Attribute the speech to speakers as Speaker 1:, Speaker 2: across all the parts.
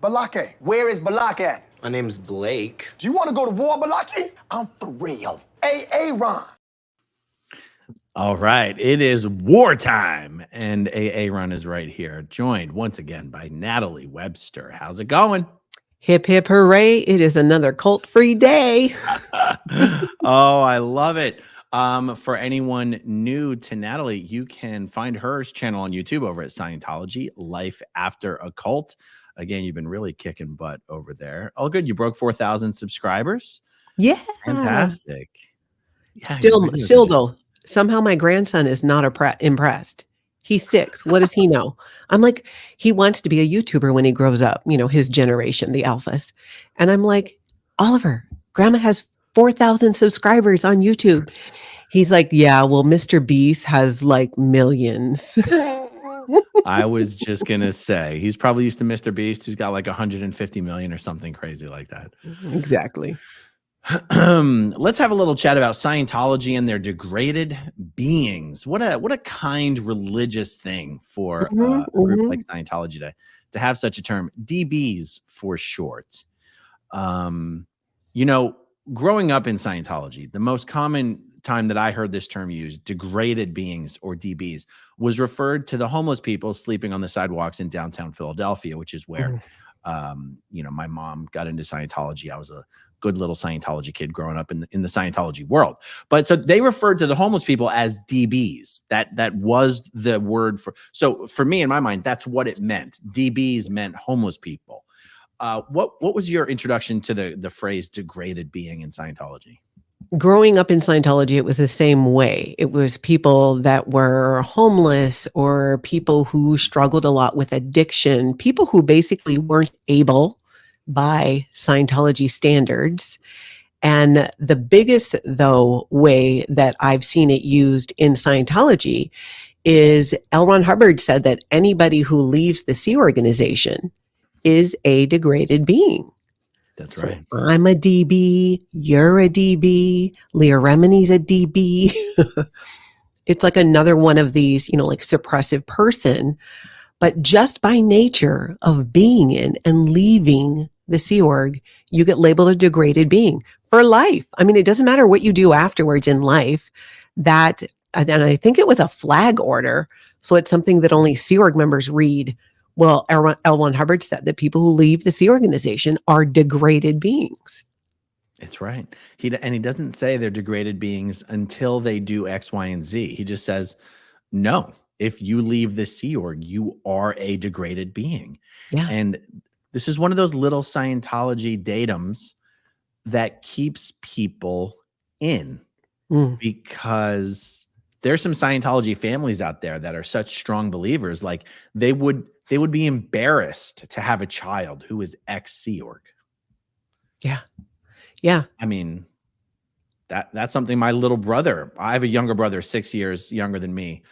Speaker 1: Balake, where is Balak at?
Speaker 2: My name's Blake.
Speaker 1: Do you want to go to war, Balake? I'm for real. Ron.
Speaker 3: All right, it is wartime, and Ron is right here, joined once again by Natalie Webster. How's it going?
Speaker 4: Hip, hip, hooray. It is another cult-free day.
Speaker 3: Oh, I love it. For anyone new to Natalie, you can find her channel on YouTube over at Scientology, Life After a Cult. Again, you've been really kicking butt over there. Oh, good. You broke 4,000 subscribers.
Speaker 4: Yeah.
Speaker 3: Fantastic. Yeah,
Speaker 4: still though, somehow my grandson is not impressed. He's 6. What does he know? I'm like, he wants to be a YouTuber when he grows up, you know, his generation, the alphas. And I'm like, Oliver, grandma has 4,000 subscribers on YouTube. He's like, yeah, well, Mr. Beast has like millions.
Speaker 3: I was just going to say, he's probably used to Mr. Beast, who's got like 150 million or something crazy like that.
Speaker 4: Exactly.
Speaker 3: Let's have a little chat about Scientology and their degraded beings. What a kind religious thing for a group like Scientology to have such a term, DBs for short. You know, growing up in Scientology, the most common time that I heard this term used, degraded beings or DBs, was referred to the homeless people sleeping on the sidewalks in downtown Philadelphia, which is where, you know, my mom got into Scientology. I was a good little Scientology kid growing up in the Scientology world. But so they referred to the homeless people as DBs. That was the word for. So for me, in my mind, that's what it meant. DBs meant homeless people. What was your introduction to the phrase degraded being in Scientology?
Speaker 4: Growing up in Scientology, it was the same way. It was people that were homeless or people who struggled a lot with addiction, people who basically weren't able by Scientology standards. And the biggest, though, way that I've seen it used in Scientology is L. Ron Hubbard said that anybody who leaves the Sea Organization is a degraded being.
Speaker 3: That's right.
Speaker 4: So I'm a DB, you're a DB, Leah Remini's a DB. It's like another one of these, you know, like suppressive person. But just by nature of being in and leaving the Sea Org, you get labeled a degraded being for life. I mean, it doesn't matter what you do afterwards in life. That, and I think it was a flag order. So it's something that only Sea Org members read. Well, L. Hubbard said that people who leave the Sea Organization are degraded beings.
Speaker 3: It's right. He doesn't say they're degraded beings until they do X, Y, and Z. He just says, no, if you leave the Sea Org, you are a degraded being.
Speaker 4: Yeah.
Speaker 3: And this is one of those little Scientology datums that keeps people in because there's some Scientology families out there that are such strong believers. Like they would be embarrassed to have a child who is ex-Sea Org.
Speaker 4: Yeah. Yeah.
Speaker 3: I mean, that's something my little brother, I have a younger brother, 6 years younger than me,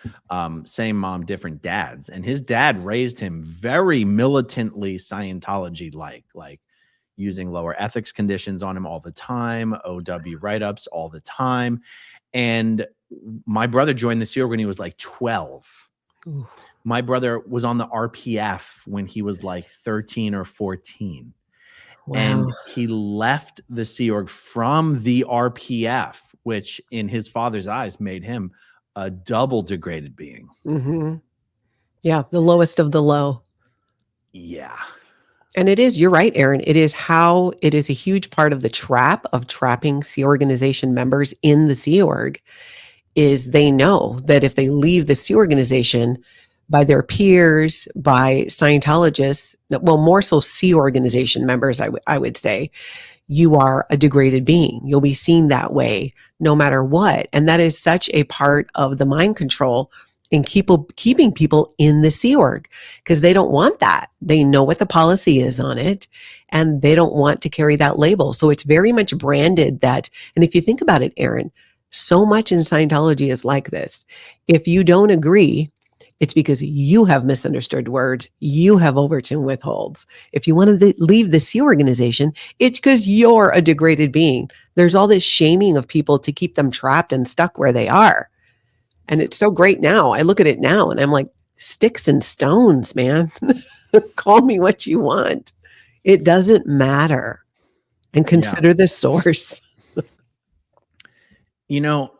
Speaker 3: same mom, different dads. And his dad raised him very militantly Scientology-like using lower ethics conditions on him all the time, OW write-ups all the time. And my brother joined the Sea Org when he was like 12. Ooh. My brother was on the RPF when he was like 13 or 14. Wow. And he left the Sea Org from the RPF, which in his father's eyes made him a double degraded being.
Speaker 4: Yeah, the lowest of the low.
Speaker 3: Yeah.
Speaker 4: And it is, you're right, Aaron. It is a huge part of the trap of trapping Sea Organization members in the Sea Org is they know that if they leave the Sea Organization, by their peers, by Scientologists, well, more so Sea Organization members, I would say, you are a degraded being. You'll be seen that way no matter what. And that is such a part of the mind control in keeping people in the Sea Org because they don't want that. They know what the policy is on it and they don't want to carry that label. So it's very much branded that, and if you think about it, Aaron, so much in Scientology is like this. If you don't agree, it's because you have misunderstood words. You have overton withholds. If you want to leave the Sea Organization, it's because you're a degraded being. There's all this shaming of people to keep them trapped and stuck where they are. And it's so great now. I look at it now and I'm like, sticks and stones, man. Call me what you want. It doesn't matter. And
Speaker 3: Yeah.
Speaker 4: consider the source.
Speaker 3: You know,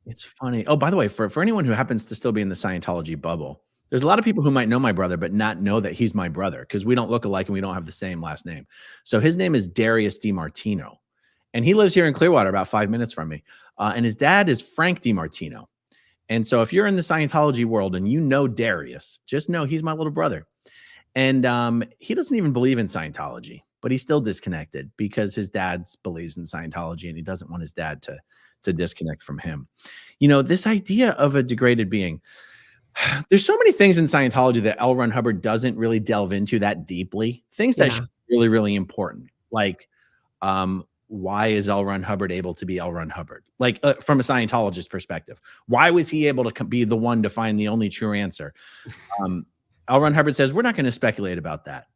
Speaker 3: it's funny. Oh, by the way, for anyone who happens to still be in the Scientology bubble, there's a lot of people who might know my brother, but not know that he's my brother because we don't look alike and we don't have the same last name. So his name is Darius DiMartino, and he lives here in Clearwater, about 5 minutes from me. And his dad is Frank DiMartino. And so if you're in the Scientology world and you know Darius, just know he's my little brother. And he doesn't even believe in Scientology, but he's still disconnected because his dad believes in Scientology and he doesn't want his dad to disconnect from him. You know, this idea of a degraded being, there's so many things in Scientology that L. Ron Hubbard doesn't really delve into that deeply. Things that should be really, really important. Like, why is L. Ron Hubbard able to be L. Ron Hubbard? Like, from a Scientologist perspective, why was he able to be the one to find the only true answer? L. Ron Hubbard says, we're not going to speculate about that.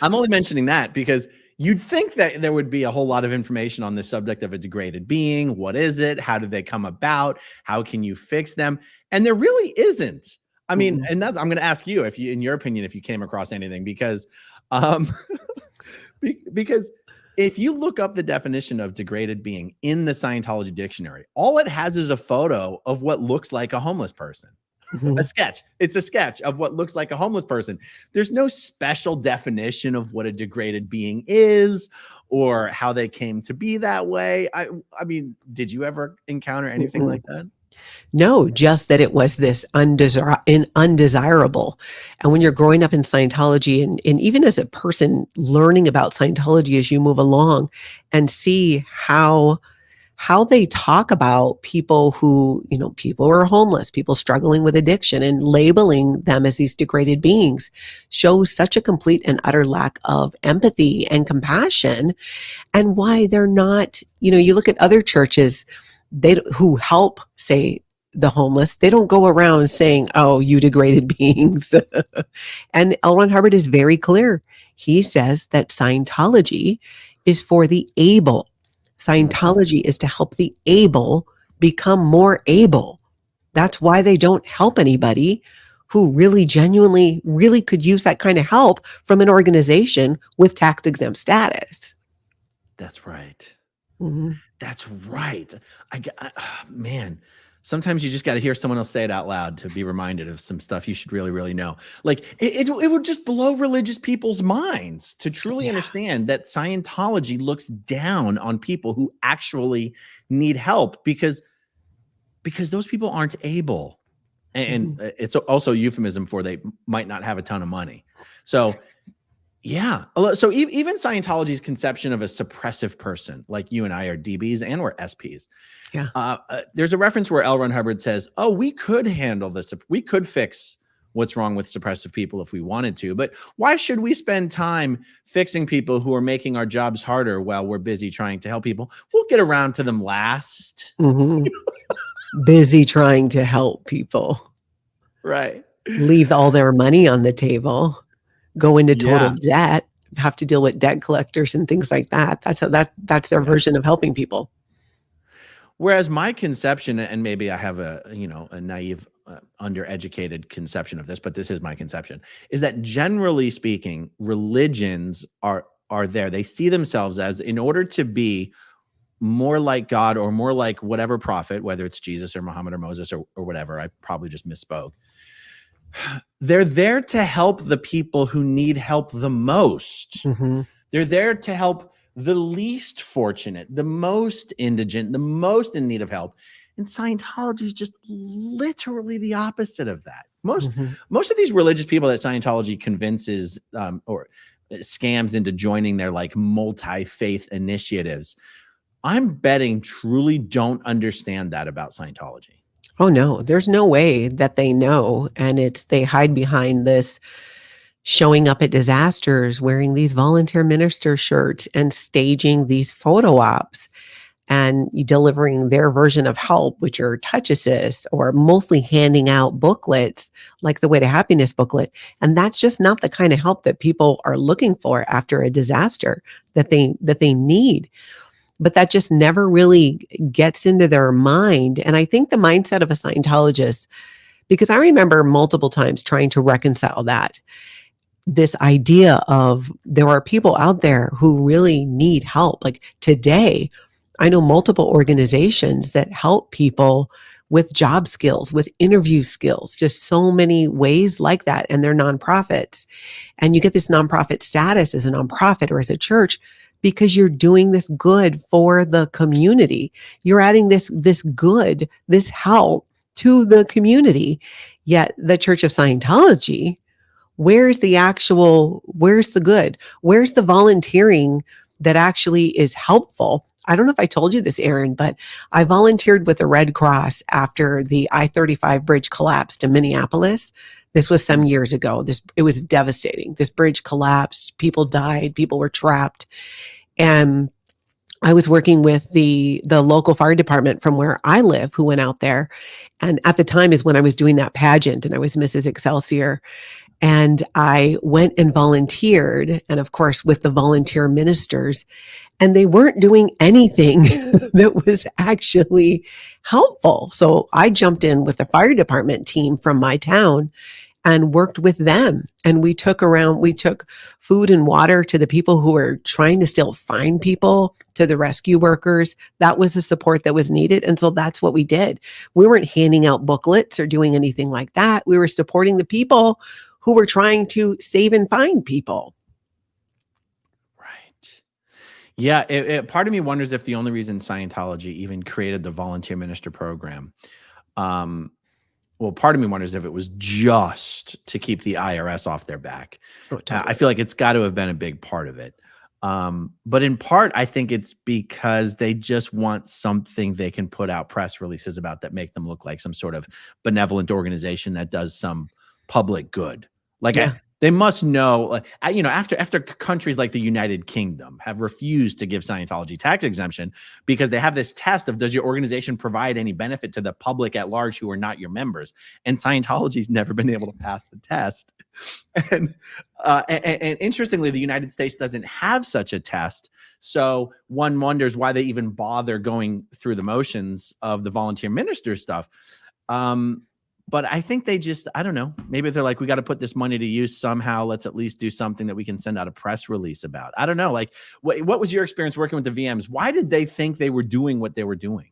Speaker 3: I'm only mentioning that because you'd think that there would be a whole lot of information on the subject of a degraded being. What is it? How do they come about? How can you fix them? And there really isn't. I mean, and that's, I'm going to ask you, if you, in your opinion, if you came across anything, because because if you look up the definition of degraded being in the Scientology dictionary, all it has is a photo of what looks like a homeless person. A sketch. It's a sketch of what looks like a homeless person. There's no special definition of what a degraded being is or how they came to be that way. I mean, did you ever encounter anything like that?
Speaker 4: No, just that it was this undesirable. And when you're growing up in Scientology and even as a person learning about Scientology as you move along and see how they talk about people who, you know, people who are homeless, people struggling with addiction and labeling them as these degraded beings shows such a complete and utter lack of empathy and compassion, and why they're not, you know, you look at other churches who help, say, the homeless, they don't go around saying, oh, you degraded beings. And L. Ron Hubbard is very clear. He says that Scientology is for the able. Scientology is to help the able become more able. That's why they don't help anybody who really genuinely really could use that kind of help from an organization with tax exempt status.
Speaker 3: That's right.
Speaker 4: Mm-hmm.
Speaker 3: That's right. Man, sometimes you just got to hear someone else say it out loud to be reminded of some stuff you should really, really know. Like it would just blow religious people's minds to truly understand that Scientology looks down on people who actually need help because those people aren't able. And it's also a euphemism for they might not have a ton of money. So yeah. So even Scientology's conception of a suppressive person, like you and I are DBs and we're SPs. Yeah. There's a reference where L. Ron Hubbard says, oh, we could handle this. We could fix what's wrong with suppressive people if we wanted to. But why should we spend time fixing people who are making our jobs harder while we're busy trying to help people? We'll get around to them last.
Speaker 4: Busy trying to help people.
Speaker 3: Right.
Speaker 4: Leave all their money on the table. Go into total debt, have to deal with debt collectors and things like that. That's their version of helping people.
Speaker 3: Whereas my conception, and maybe I have a naive, undereducated conception of this, but this is my conception, is that generally speaking, religions are there. They see themselves as, in order to be more like God or more like whatever prophet, whether it's Jesus or Muhammad or Moses or whatever, I probably just misspoke. They're there to help the people who need help the most. They're there to help the least fortunate, the most indigent, the most in need of help. And Scientology is just literally the opposite of that. Most of these religious people that Scientology convinces or scams into joining their like multi-faith initiatives, I'm betting truly don't understand that about Scientology.
Speaker 4: Oh no, there's no way that they know. And they hide behind this showing up at disasters, wearing these volunteer minister shirts and staging these photo ops and delivering their version of help, which are touch assist or mostly handing out booklets like the Way to Happiness booklet. And that's just not the kind of help that people are looking for after a disaster that they need. But that just never really gets into their mind. And I think the mindset of a Scientologist, Because I remember multiple times trying to reconcile that. This idea of there are people out there who really need help. Like today, I know multiple organizations that help people with job skills, with interview skills, just so many ways like that. And they're nonprofits. And you get this nonprofit status as a nonprofit or as a church because you're doing this good for the community. You're adding this good, this help to the community. Yet the Church of Scientology, where's the good? Where's the volunteering that actually is helpful? I don't know if I told you this, Aaron, but I volunteered with the Red Cross after the I-35 bridge collapsed in Minneapolis. This was some years ago. It was devastating. This bridge collapsed. People died. People were trapped. And I was working with the local fire department from where I live who went out there. And at the time is when I was doing that pageant and I was Mrs. Excelsior. And I went and volunteered, and of course, with the volunteer ministers, and they weren't doing anything that was actually helpful. So I jumped in with the fire department team from my town and worked with them. And we took food and water to the people who were trying to still find people, to the rescue workers. That was the support that was needed. And so that's what we did. We weren't handing out booklets or doing anything like that. We were supporting the people who were trying to save and find people.
Speaker 3: Right. Yeah. Part of me wonders if the only reason Scientology even created the volunteer minister program, part of me wonders if it was just to keep the IRS off their back.
Speaker 4: Oh, totally.
Speaker 3: I feel like it's got to have been a big part of it. But in part, I think it's because they just want something they can put out press releases about that make them look like some sort of benevolent organization that does some public good. Like they must know, after countries like the United Kingdom have refused to give Scientology tax exemption because they have this test of, does your organization provide any benefit to the public at large who are not your members? And Scientology's never been able to pass the test. And interestingly, the United States doesn't have such a test. So one wonders why they even bother going through the motions of the volunteer minister stuff. But I think they just, I don't know, maybe they're like, we got to put this money to use somehow. Let's at least do something that we can send out a press release about. I don't know. Like, what was your experience working with the VMs? Why did they think they were doing what they were doing?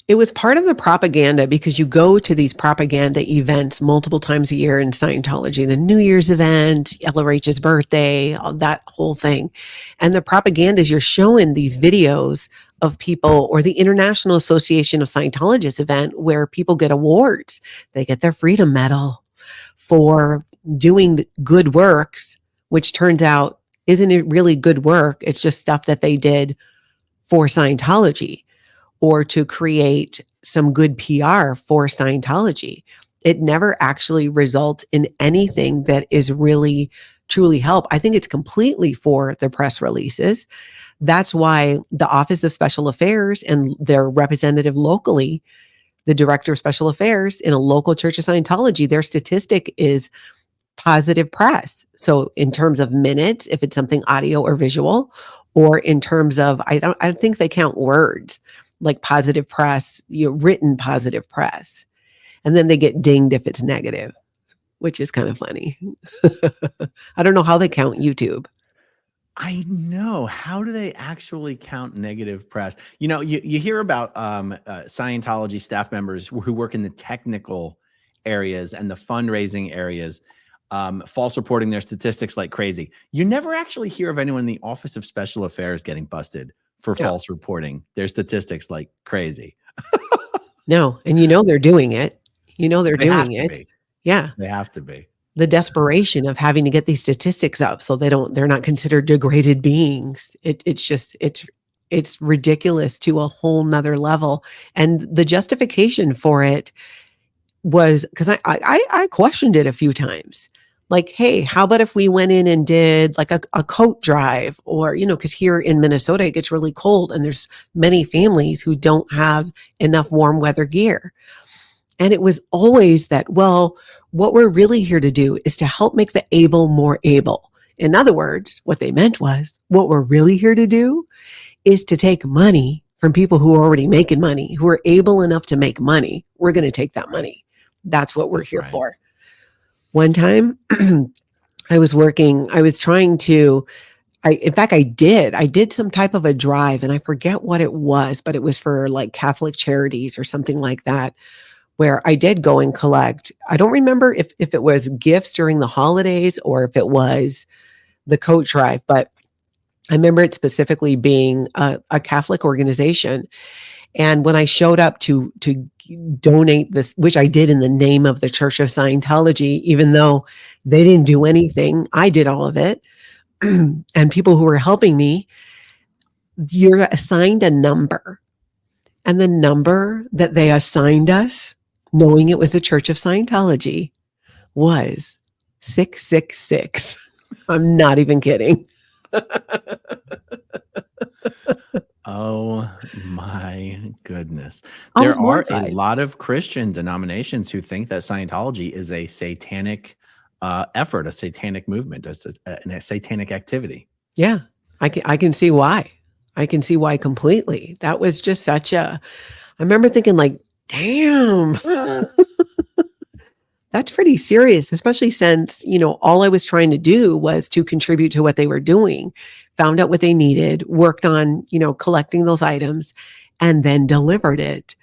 Speaker 4: It was part of the propaganda, because you go to these propaganda events multiple times a year in Scientology, the New Year's event, LRH's birthday, all that whole thing. And the propaganda is you're showing these videos of people, or the International Association of Scientologists event where people get awards. They get their Freedom Medal for doing good works, which turns out isn't it really good work. It's just stuff that they did for Scientology, or to create some good PR for Scientology. It never actually results in anything that is really, truly help. I think it's completely for the press releases. That's why the Office of Special Affairs and their representative locally, the Director of Special Affairs in a local Church of Scientology, their statistic is positive press. So in terms of minutes, if it's something audio or visual, or in terms of, I don't think they count words, like positive press, written positive press. And then they get dinged if it's negative, which is kind of funny. I don't know how they count YouTube.
Speaker 3: I know. How do they actually count negative press? You hear about Scientology staff members who work in the technical areas and the fundraising areas, false reporting their statistics like crazy. You never actually hear of anyone in the Office of Special Affairs getting busted for false reporting their statistics like crazy.
Speaker 4: No. And they're doing it. They're doing it. Yeah.
Speaker 3: They have to be.
Speaker 4: The desperation of having to get these statistics up so they're not considered degraded beings. It's ridiculous to a whole nother level. And the justification for it was, because I questioned it a few times. Like, hey, how about if we went in and did like a coat drive, or, because here in Minnesota, it gets really cold and there's many families who don't have enough warm weather gear. And it was always that, well, what we're really here to do is to help make the able more able. In other words, what they meant was, what we're really here to do is to take money from people who are already making money, who are able enough to make money. We're going to take that money. That's what we're
Speaker 3: That's
Speaker 4: here
Speaker 3: right.
Speaker 4: for. One time I was trying to, I did some type of a drive, and I forget what it was, but it was for like Catholic charities or something like that, where I did go and collect. I don't remember if it was gifts during the holidays or if it was the coat drive, but I remember it specifically being a Catholic organization. And when I showed up to donate this, which I did in the name of the Church of Scientology, even though they didn't do anything, I did all of it. And people who were helping me, you're assigned a number. And the number that they assigned us, knowing it was the Church of Scientology, was 666. I'm not even kidding.
Speaker 3: Oh my goodness.
Speaker 4: I was
Speaker 3: There are a
Speaker 4: mortified.
Speaker 3: lot of Christian denominations who think that Scientology is a satanic effort, a satanic movement, a satanic activity.
Speaker 4: Yeah, I can see why. I can see why completely. That was just such a, I remember thinking like, damn, that's pretty serious, especially since, all I was trying to do was to contribute to what they were doing, found out what they needed, worked on, collecting those items, and then delivered it.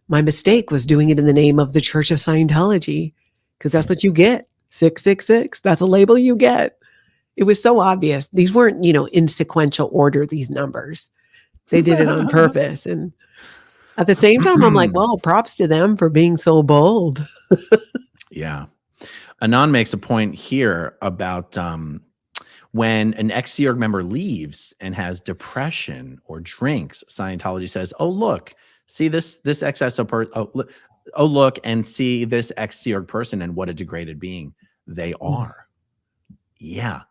Speaker 4: My mistake was doing it in the name of the Church of Scientology, because that's what you get. 666. That's a label you get. It was so obvious. These weren't, in sequential order, these numbers. They did it on purpose. And at the same time, I'm like, well, props to them for being so bold.
Speaker 3: Yeah. Anon makes a point here about when an ex-Sea Org member leaves and has depression or drinks, Scientology says, oh, look, see this ex-SO person, oh, look and see this ex-Sea Org person and what a degraded being they are. Yeah.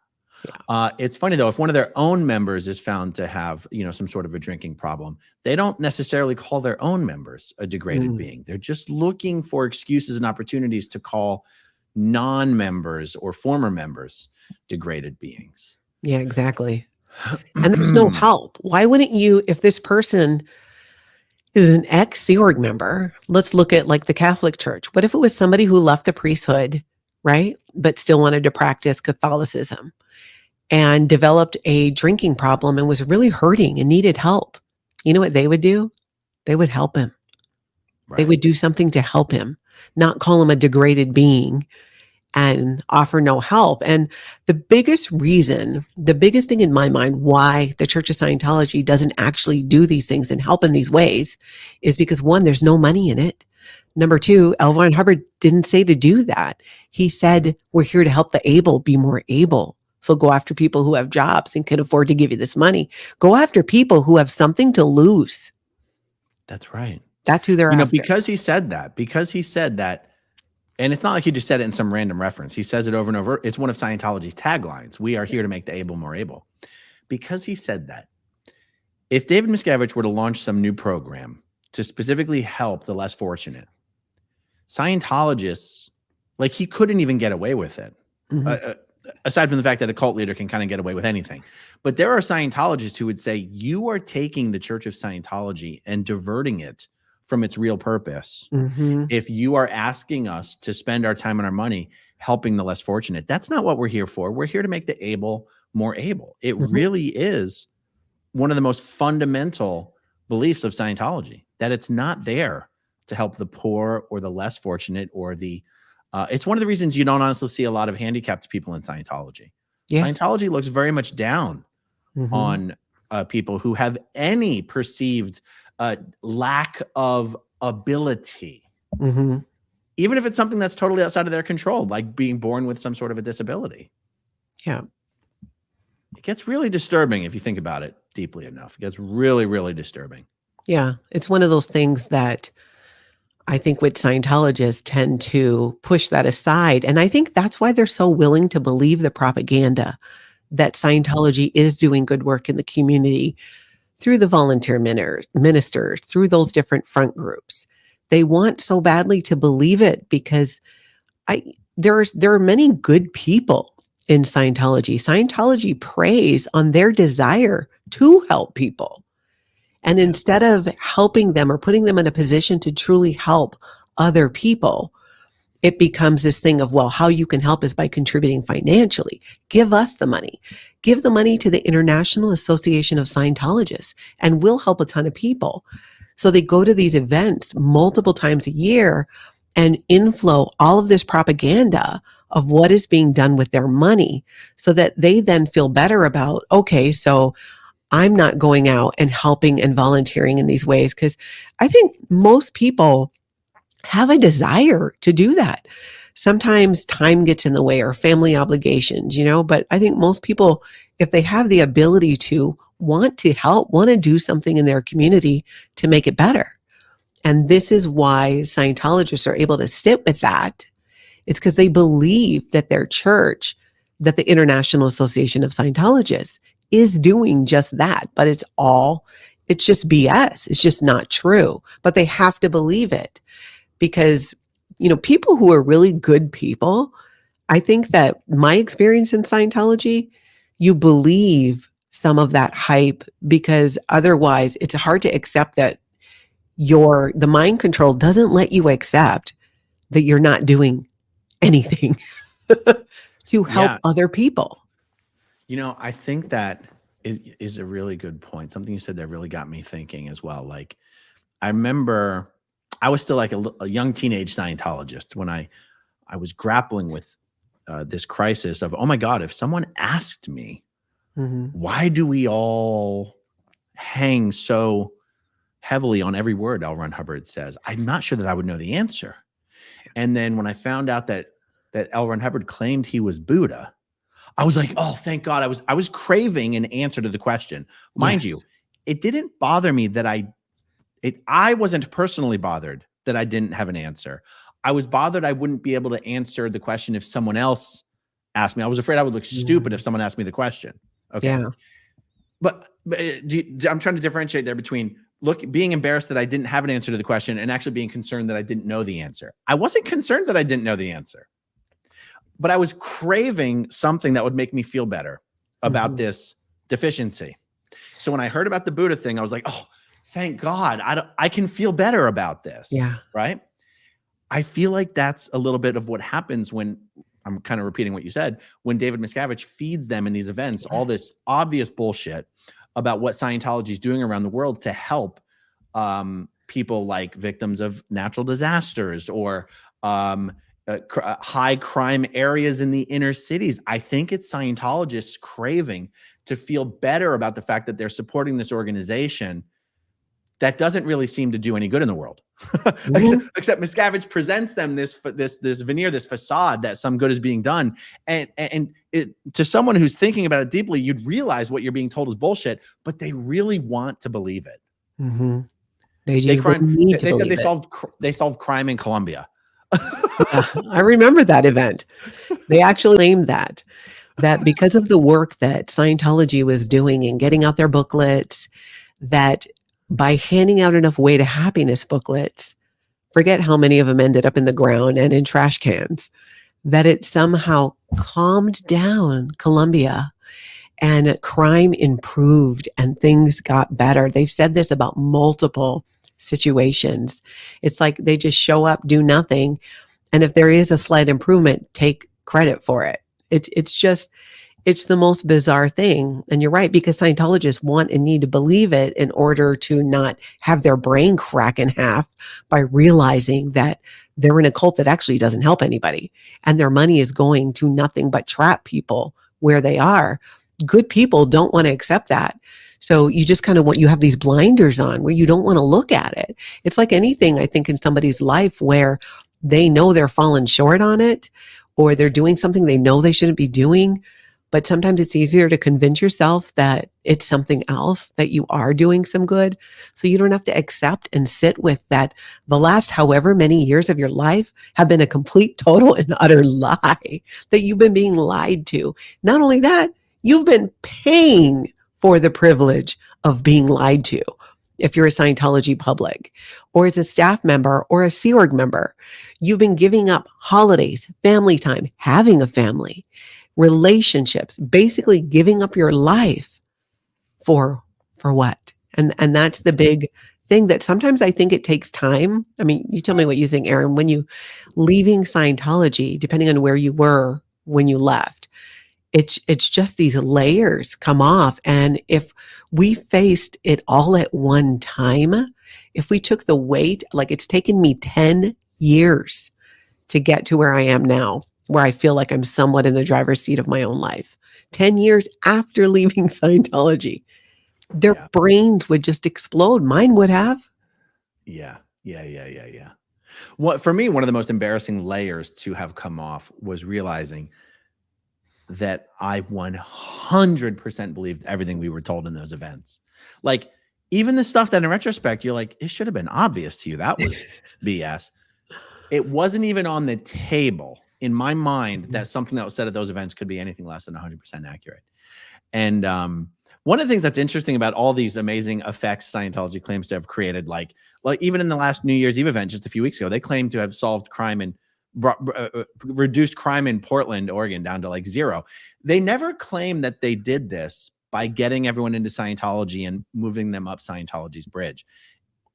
Speaker 3: It's funny though, if one of their own members is found to have, some sort of a drinking problem, they don't necessarily call their own members a degraded being. They're just looking for excuses and opportunities to call non-members or former members degraded beings.
Speaker 4: Yeah, exactly. And there's no help. Why wouldn't you, if this person is an ex-Sea Org member, let's look at like the Catholic Church. What if it was somebody who left the priesthood, right? But still wanted to practice Catholicism and developed a drinking problem and was really hurting and needed help? You know what they would do? They would help him. Right. They would do something to help him, not call him a degraded being and offer no help. And the biggest thing in my mind why the Church of Scientology doesn't actually do these things and help in these ways is because, one, there's no money in it. Number two, L. Ron Hubbard didn't say to do that. He said, we're here to help the able be more able. So go after people who have jobs and can afford to give you this money. Go after people who have something to lose.
Speaker 3: That's right.
Speaker 4: That's who they're after.
Speaker 3: Because he said that, and it's not like he just said it in some random reference. He says it over and over. It's one of Scientology's taglines. We are here to make the able more able. Because he said that, if David Miscavige were to launch some new program to specifically help the less fortunate, Scientologists, like, he couldn't even get away with it. Aside from the fact that a cult leader can kind of get away with anything. But there are Scientologists who would say, you are taking the Church of Scientology and diverting it from its real purpose. If you are asking us to spend our time and our money helping the less fortunate, that's not what we're here for. We're here to make the able more able. It really is one of the most fundamental beliefs of Scientology, that it's not there to help the poor or the less fortunate or the it's one of the reasons you don't honestly see a lot of handicapped people in Scientology. Yeah. Scientology looks very much down on people who have any perceived lack of ability, even if it's something that's totally outside of their control, like being born with some sort of a disability. Yeah. It gets really disturbing if you think about it deeply enough. It gets really, really disturbing.
Speaker 4: Yeah. It's one of those things that I think with Scientologists tend to push that aside. And I think that's why they're so willing to believe the propaganda that Scientology is doing good work in the community through the volunteer ministers, through those different front groups. They want so badly to believe it because there are many good people in Scientology. Scientology preys on their desire to help people. And instead of helping them or putting them in a position to truly help other people, it becomes this thing of, well, how you can help is by contributing financially. Give us the money. Give the money to the International Association of Scientologists, and we'll help a ton of people. So they go to these events multiple times a year and inflow all of this propaganda of what is being done with their money, so that they then feel better about, okay, so I'm not going out and helping and volunteering in these ways. Because I think most people have a desire to do that. Sometimes time gets in the way, or family obligations, but I think most people, if they have the ability to want to help, want to do something in their community to make it better. And this is why Scientologists are able to sit with that. It's because they believe that their church, that the International Association of Scientologists, is doing just that. But it's just BS. It's just not true. But they have to believe it, because, people who are really good people, I think that my experience in Scientology, you believe some of that hype, because otherwise it's hard to accept that the mind control doesn't let you accept that you're not doing anything to help other people.
Speaker 3: I think that is a really good point. Something you said that really got me thinking as well. Like, I remember I was still like a young teenage Scientologist when I was grappling with this crisis of, oh my God, if someone asked me, why do we all hang so heavily on every word L. Ron Hubbard says, I'm not sure that I would know the answer. And then when I found out that L. Ron Hubbard claimed he was Buddha, I was like, oh, thank God. I was craving an answer to the question. Mind you, it didn't bother me that I wasn't personally bothered that I didn't have an answer. I was bothered I wouldn't be able to answer the question if someone else asked me. I was afraid I would look stupid if someone asked me the question. Okay.
Speaker 4: Yeah.
Speaker 3: But I'm trying to differentiate there between being embarrassed that I didn't have an answer to the question and actually being concerned that I didn't know the answer. I wasn't concerned that I didn't know the answer, but I was craving something that would make me feel better about this deficiency. So when I heard about the Buddha thing, I was like, oh, thank God. I can feel better about this.
Speaker 4: Yeah.
Speaker 3: Right. I feel like that's a little bit of what happens when, I'm kind of repeating what you said, when David Miscavige feeds them in these events, all this obvious bullshit about what Scientology is doing around the world to help people like victims of natural disasters or high crime areas in the inner cities. I think it's Scientologists craving to feel better about the fact that they're supporting this organization that doesn't really seem to do any good in the world. Except Miscavige presents them this veneer, this facade that some good is being done. And to someone who's thinking about it deeply, you'd realize what you're being told is bullshit, but they really want to believe it.
Speaker 4: They said
Speaker 3: they solved crime in Colombia.
Speaker 4: I remember that event. They actually claimed that because of the work that Scientology was doing and getting out their booklets, that by handing out enough way to happiness booklets, forget how many of them ended up in the ground and in trash cans, that it somehow calmed down Colombia and crime improved and things got better. They've said this about multiple situations. It's like they just show up, do nothing. And if there is a slight improvement, take credit for it. It's the most bizarre thing. And you're right, because Scientologists want and need to believe it in order to not have their brain crack in half by realizing that they're in a cult that actually doesn't help anybody. And their money is going to nothing but trap people where they are. Good people don't want to accept that. So you just kind of you have these blinders on where you don't want to look at it. It's like anything, I think, in somebody's life where they know they're falling short on it, or they're doing something they know they shouldn't be doing. But sometimes it's easier to convince yourself that it's something else, that you are doing some good. So you don't have to accept and sit with that the last however many years of your life have been a complete, total, and utter lie, that you've been being lied to. Not only that, you've been paying for the privilege of being lied to. If you're a Scientology public, or as a staff member or a Sea Org member, you've been giving up holidays, family time, having a family, relationships, basically giving up your life for what? And that's the big thing that sometimes I think it takes time. I mean, you tell me what you think, Aaron, when you leaving Scientology, depending on where you were when you left, it's just these layers come off. And if we faced it all at one time, if we took the weight, like it's taken me 10 years to get to where I am now, where I feel like I'm somewhat in the driver's seat of my own life. 10 years after leaving Scientology, their brains would just explode. Mine would have.
Speaker 3: Yeah. What for me, one of the most embarrassing layers to have come off was realizing that I 100% believed everything we were told in those events. Like even the stuff that in retrospect, you're like, it should have been obvious to you. That was BS. It wasn't even on the table in my mind that something that was said at those events could be anything less than 100% accurate. And one of the things that's interesting about all these amazing effects Scientology claims to have created, like even in the last New Year's Eve event just a few weeks ago, they claimed to have solved crime and reduced crime in Portland, Oregon down to like 0. They never claim that they did this by getting everyone into Scientology and moving them up Scientology's bridge.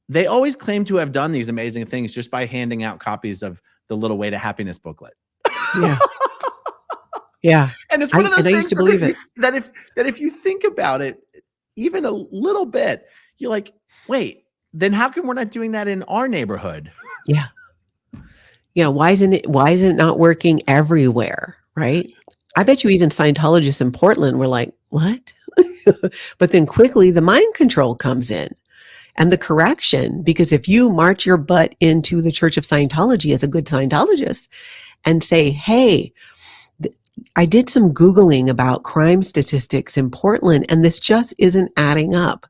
Speaker 3: They always claim to have done these amazing things just by handing out copies of the Little Way to Happiness booklet.
Speaker 4: Yeah. Yeah.
Speaker 3: And it's one of those things
Speaker 4: I used to believe it.
Speaker 3: that if you think about it even a little bit, you're like, wait, then how come we're not doing that in our neighborhood?
Speaker 4: Yeah. Yeah. Why isn't it not working everywhere? Right. I bet you even Scientologists in Portland were like, what? But then quickly the mind control comes in and the correction, because if you march your butt into the Church of Scientology as a good Scientologist and say, hey, I did some Googling about crime statistics in Portland and this just isn't adding up.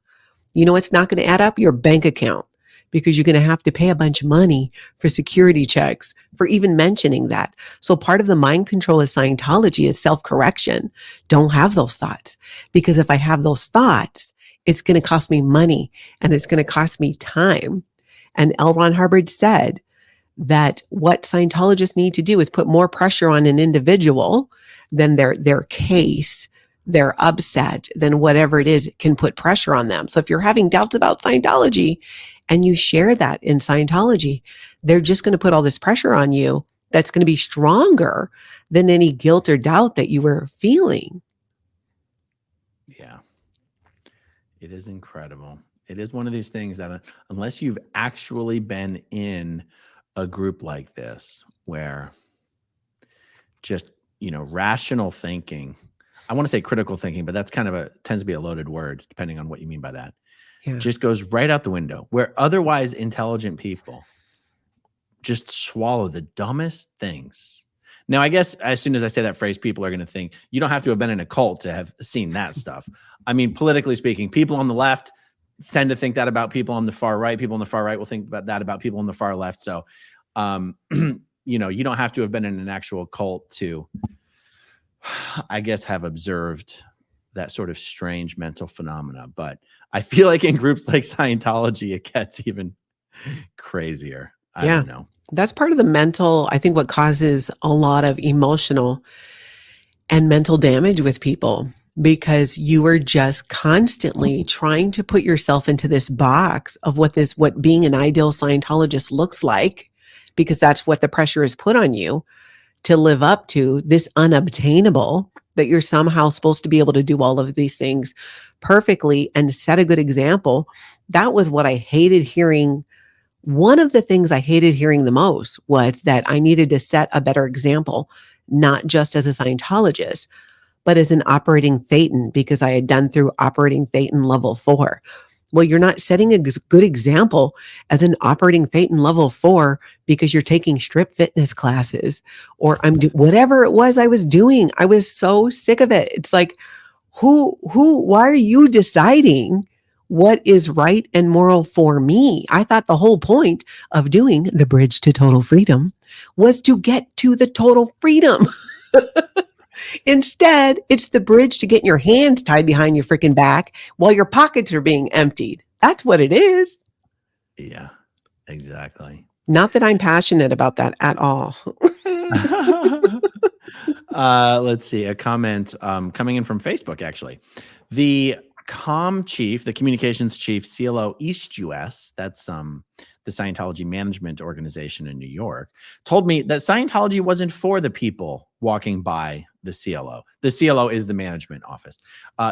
Speaker 4: You know, it's not going to add up your bank account because you're going to have to pay a bunch of money for security checks for even mentioning that. So part of the mind control of Scientology is self-correction. Don't have those thoughts, because if I have those thoughts, it's going to cost me money and it's going to cost me time. And L. Ron Hubbard said that what Scientologists need to do is put more pressure on an individual than their case, their upset, than whatever it is can put pressure on them. So if you're having doubts about Scientology and you share that in Scientology, they're just going to put all this pressure on you that's going to be stronger than any guilt or doubt that you were feeling.
Speaker 3: Yeah. It is incredible. It is one of these things that unless you've actually been in a group like this where just, rational thinking, I want to say critical thinking, but that's kind of tends to be a loaded word depending on what you mean by that. Yeah. Just goes right out the window, where otherwise intelligent people just swallow the dumbest things. Now, I guess as soon as I say that phrase, people are going to think you don't have to have been in a cult to have seen that stuff. I mean, politically speaking, people on the left tend to think that about people on the far right. People on the far right will think about that about people on the far left. So, you don't have to have been in an actual cult to, I guess, have observed that sort of strange mental phenomena. But I feel like in groups like Scientology, it gets even crazier. I don't know.
Speaker 4: That's part of the mental, I think, what causes a lot of emotional and mental damage with people, because you are just constantly trying to put yourself into this box of what being an ideal Scientologist looks like, because that's what the pressure is put on you to live up to, this unobtainable, that you're somehow supposed to be able to do all of these things perfectly and set a good example. That was what I hated hearing. One of the things I hated hearing the most was that I needed to set a better example, not just as a Scientologist, but as an operating Thetan, because I had done through operating Thetan level 4. Well, you're not setting a good example as an operating Thetan level 4 because you're taking strip fitness classes or whatever it was I was doing. I was so sick of it. It's like, why are you deciding what is right and moral for me? I thought the whole point of doing the bridge to total freedom was to get to the total freedom. Instead, it's the bridge to getting your hands tied behind your freaking back while your pockets are being emptied. That's what it is.
Speaker 3: Yeah, exactly.
Speaker 4: Not that I'm passionate about that at all.
Speaker 3: Let's see, a comment coming in from Facebook, actually. The comm chief, the communications chief, CLO East US, that's the Scientology management organization in New York, told me that Scientology wasn't for the people walking by the CLO. The CLO is the management office.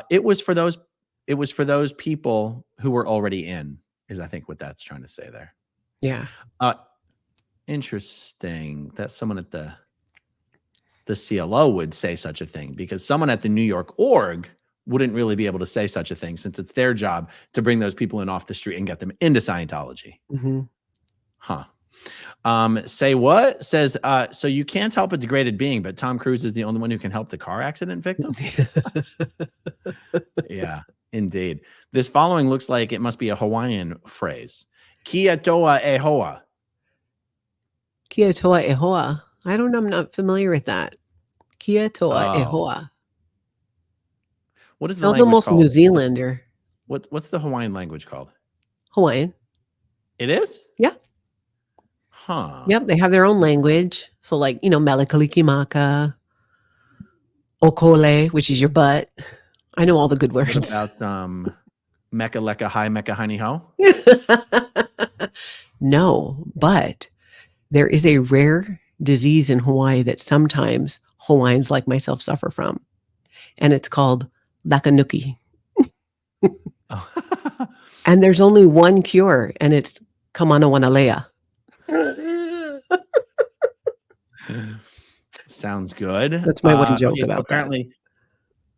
Speaker 3: It was for those people who were already in, is I think what that's trying to say there.
Speaker 4: Yeah.
Speaker 3: Interesting that someone at the CLO would say such a thing, because someone at the New York org wouldn't really be able to say such a thing, since it's their job to bring those people in off the street and get them into Scientology.
Speaker 4: Mm-hmm.
Speaker 3: Huh. Say what? Says, so you can't help a degraded being, but Tom Cruise is the only one who can help the car accident victim? Yeah, indeed. This following looks like it must be a Hawaiian phrase. Kia toa e hoa.
Speaker 4: Kia toa e hoa. I don't know. I'm not familiar with that. Kia toa e hoa.
Speaker 3: What is the
Speaker 4: Sounds
Speaker 3: language
Speaker 4: almost
Speaker 3: called?
Speaker 4: New Zealander.
Speaker 3: What's the Hawaiian language called?
Speaker 4: Hawaiian.
Speaker 3: It is?
Speaker 4: Yeah.
Speaker 3: Huh.
Speaker 4: Yep. They have their own language. So like, Melikalikimaka, Okole, which is your butt. I know all the good words.
Speaker 3: What about Mecca Lecca Hi Mecca Honey Ho?
Speaker 4: No, but there is a rare disease in Hawaii that sometimes Hawaiians like myself suffer from. And it's called lakanuki. And there's only one cure, and it's kamana wanalea.
Speaker 3: Sounds good.
Speaker 4: That's my one joke
Speaker 3: okay, so
Speaker 4: about
Speaker 3: apparently,
Speaker 4: that.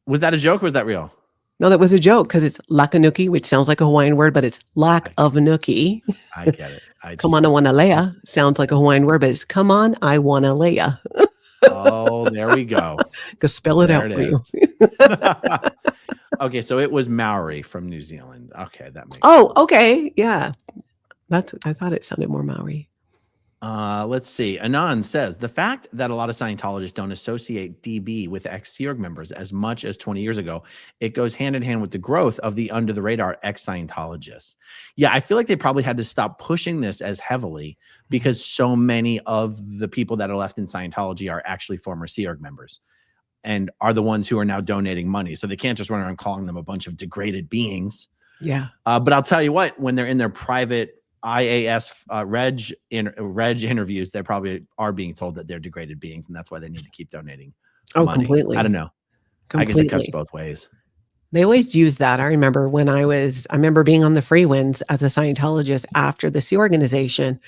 Speaker 3: Was that a joke or was that real?
Speaker 4: No, that was a joke, because it's lakanuki, which sounds like a Hawaiian word, but it's lack of a nookie.
Speaker 3: I get it.
Speaker 4: Kamana wanalea sounds like a Hawaiian word, but it's come on, I wanna leia.
Speaker 3: Oh, there we go.
Speaker 4: Go spell it
Speaker 3: There
Speaker 4: out
Speaker 3: it
Speaker 4: for you.
Speaker 3: Okay, so it was Maori from New Zealand. Okay, that makes
Speaker 4: Oh, okay. Yeah. I thought it sounded more Maori.
Speaker 3: Let's see. Anand says, the fact that a lot of Scientologists don't associate DB with ex-Sea Org members as much as 20 years ago, it goes hand in hand with the growth of the under-the-radar ex-Scientologists. Yeah, I feel like they probably had to stop pushing this as heavily because so many of the people that are left in Scientology are actually former Sea Org members and are the ones who are now donating money. So they can't just run around calling them a bunch of degraded beings.
Speaker 4: Yeah.
Speaker 3: But I'll tell you what, when they're in their private IAS reg interviews, they probably are being told that they're degraded beings, and that's why they need to keep donating money.
Speaker 4: Completely.
Speaker 3: I don't know.
Speaker 4: Completely.
Speaker 3: I guess it cuts both ways.
Speaker 4: They always use that. I remember when I remember being on the free winds as a Scientologist after the Sea organization,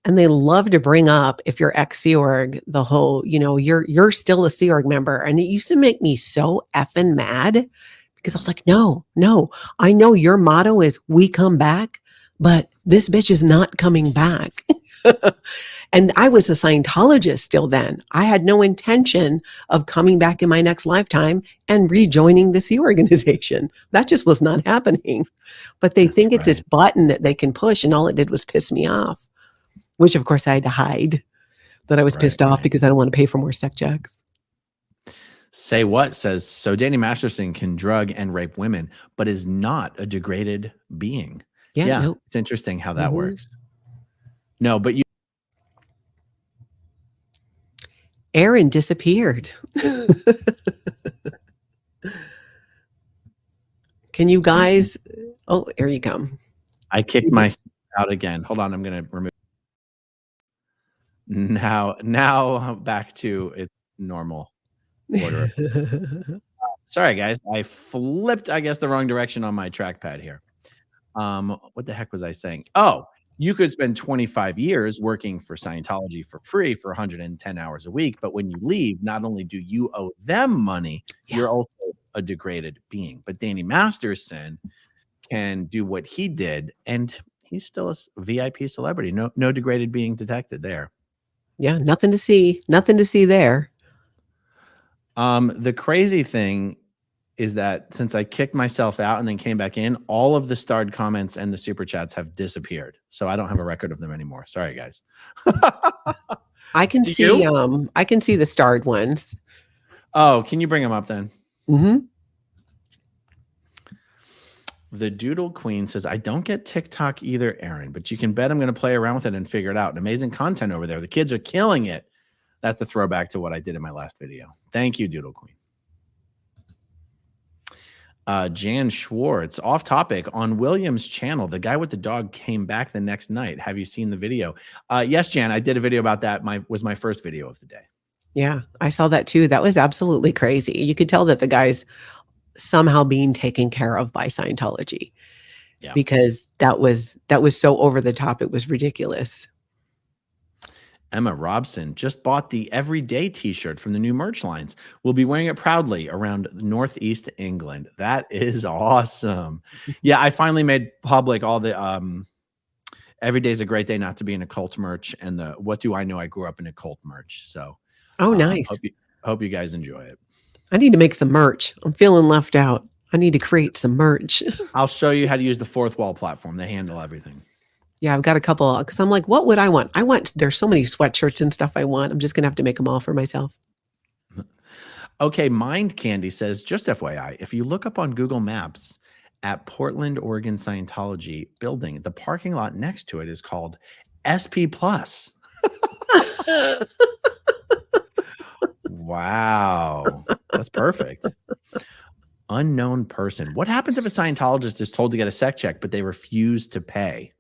Speaker 4: and they love to bring up, if you're ex-Sea Org, the whole, you're still a Sea Org member. And it used to make me so effing mad because I was like, no, I know your motto is we come back, but this bitch is not coming back. And I was a Scientologist still then. I had no intention of coming back in my next lifetime and rejoining the Sea organization. That just was not happening. But they think it's this button that they can push, and all it did was piss me off, which of course I had to hide that I was pissed off because I don't want to pay for more sec checks.
Speaker 3: Say what says, so Danny Masterson can drug and rape women, but is not a degraded being. Yeah, nope. It's interesting how that works. No, but
Speaker 4: Aaron disappeared. Can you guys? Oh, here you come.
Speaker 3: I kicked myself out again. Hold on, I'm going to remove. Now back to its normal order. Sorry, guys. I flipped, I guess, the wrong direction on my trackpad here. What the heck was I saying? Oh, you could spend 25 years working for Scientology for free for 110 hours a week, but when you leave, not only do you owe them money, you're also a degraded being. But Danny Masterson can do what he did, and he's still a VIP celebrity. No degraded being detected there.
Speaker 4: Yeah, nothing to see. Nothing to see there.
Speaker 3: The crazy thing is that since I kicked myself out and then came back in, all of the starred comments and the super chats have disappeared. So I don't have a record of them anymore. Sorry, guys.
Speaker 4: I can see I can see the starred ones.
Speaker 3: Oh, can you bring them up then?
Speaker 4: Mm-hmm.
Speaker 3: The Doodle Queen says, I don't get TikTok either, Aaron, but you can bet I'm going to play around with it and figure it out. Amazing content over there. The kids are killing it. That's a throwback to what I did in my last video. Thank you, Doodle Queen. Jan Schwartz, off topic, on William's channel, the guy with the dog came back the next night. Have you seen the video? Yes, Jan, I did a video about that. Was my first video of the day.
Speaker 4: Yeah, I saw that too. That was absolutely crazy. You could tell that the guy's somehow being taken care of by Scientology.
Speaker 3: Yeah.
Speaker 4: Because that was so over the top. It was ridiculous.
Speaker 3: Emma Robson just bought the Everyday t-shirt from the new merch lines. We'll be wearing it proudly around Northeast England. That is awesome. Yeah, I finally made public all the Every Day's a Great Day Not to Be in a Cult merch and the What Do I Know I Grew Up in a Cult merch. So
Speaker 4: oh, nice.
Speaker 3: Hope you guys enjoy it.
Speaker 4: I need to make some merch. I'm feeling left out. I need to create some merch.
Speaker 3: I'll show you how to use the Fourth Wall platform. They handle everything.
Speaker 4: Yeah, I've got a couple because I'm like, what would I want? There's so many sweatshirts and stuff I want. I'm just going to have to make them all for myself.
Speaker 3: Okay, Mind Candy says, just FYI, if you look up on Google Maps at Portland, Oregon Scientology building, the parking lot next to it is called SP Plus. Wow, that's perfect. Unknown person. What happens if a Scientologist is told to get a sec check, but they refuse to pay?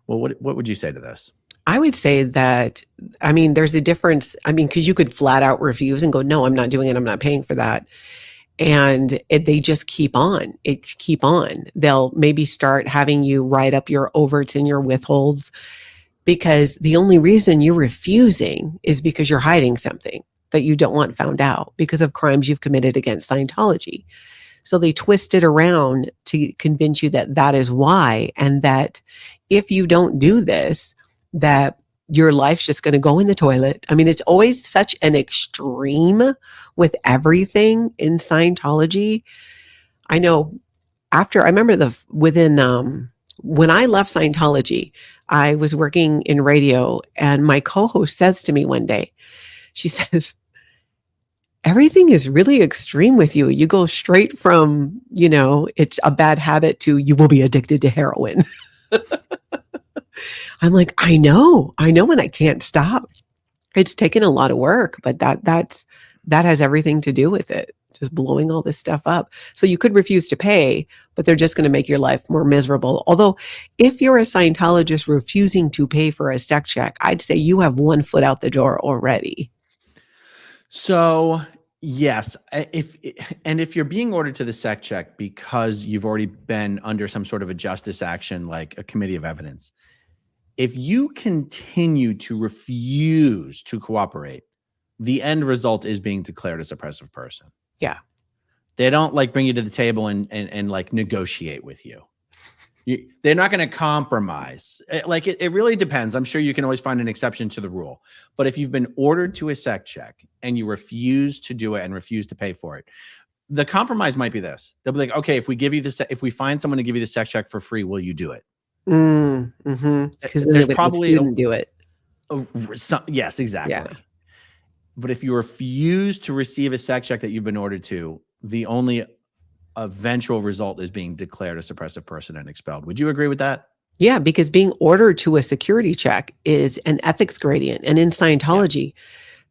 Speaker 3: Well, what would you say to this?
Speaker 4: I would say that, I mean, there's a difference. I mean, because you could flat out refuse and go, no, I'm not doing it. I'm not paying for that. And they just keep on. They'll maybe start having you write up your overts and your withholds because the only reason you're refusing is because you're hiding something that you don't want found out because of crimes you've committed against Scientology. So they twist it around to convince you that that is why, and that if you don't do this, that your life's just going to go in the toilet. I mean, it's always such an extreme with everything in Scientology. I know I remember when I left Scientology, I was working in radio and my co-host says to me one day, she says, everything is really extreme with you. You go straight from, it's a bad habit to you will be addicted to heroin. I'm like, I know, and I can't stop. It's taken a lot of work, but that has everything to do with it. Just blowing all this stuff up. So you could refuse to pay, but they're just going to make your life more miserable. Although if you're a Scientologist refusing to pay for a sec check, I'd say you have one foot out the door already.
Speaker 3: So yes, if you're being ordered to the sec check because you've already been under some sort of a justice action, like a committee of evidence, if you continue to refuse to cooperate, the end result is being declared a suppressive person.
Speaker 4: Yeah.
Speaker 3: They don't bring you to the table and negotiate with you. They're not going to compromise. It really depends. I'm sure you can always find an exception to the rule. But if you've been ordered to a sec check and you refuse to do it and refuse to pay for it, the compromise might be this. They'll be like, okay, if we find someone to give you the sec check for free, will you do it? Because
Speaker 4: there's probably do it.
Speaker 3: Yes, exactly.
Speaker 4: Yeah.
Speaker 3: But if you refuse to receive a sec check that you've been ordered to, the only eventual result is being declared a suppressive person and expelled. Would you agree with that?
Speaker 4: Yeah, because being ordered to a security check is an ethics gradient. And in Scientology,